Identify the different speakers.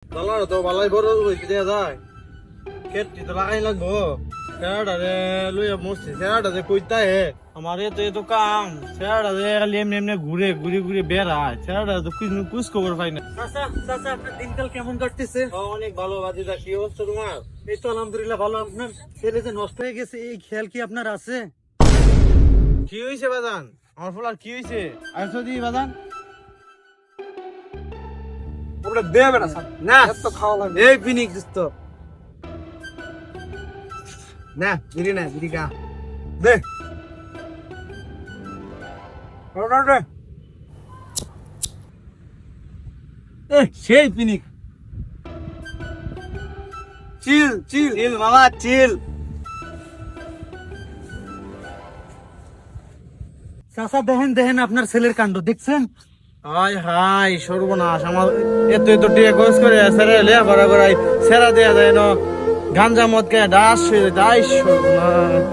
Speaker 1: দালার তো বালাই বড় হইতে দেয়া যায় খেতটি তো লাগাই লাগবো সেরাটা রে লইয়া মরছি সেরাটা যে কইতা হে আমার তো কাম সেরাটা যে খালি এমনি এমনি ঘুরে ঘুরে ঘুরে বেড়ায় সেরাটা তো কুছ খবর পাই না।
Speaker 2: চাচা চাচা আপনার দিনকাল কেমন কাটতেছে?
Speaker 1: অনেক ভালো বাদিদা, কি অবস্থা তোমার?
Speaker 2: এই তো আলহামদুলিল্লাহ ভালো। আপনার ছেলে যে নষ্ট হয়ে গেছে এই খেয়াল কি আপনার আছে?
Speaker 1: কি হইছে বাজান? আমার ফলার কি হইছে? আইছো দি বাজান
Speaker 2: ওটা দেবে না স্যার,
Speaker 1: না
Speaker 2: এত খাওয়া লাগবে।
Speaker 1: এই পিনিক দোস্ত
Speaker 2: না বিড়ি না, বিড়ি গা
Speaker 1: দে
Speaker 2: ওটা
Speaker 1: সেই পিনিক চিল চিল চিল মামা চিল।
Speaker 2: চাচা দেখেন দেখেন আপনার ছেলের কাণ্ড দেখছেন?
Speaker 1: হাই হাই সর্বনাশ, আমার এত এত টিয়া খরচ করে সেরে লেয়া ভরা করাই সেরা দেয়া যায় না, গাঞ্জা মদ কে ডাস হয়ে যায়, সর্বনাশ।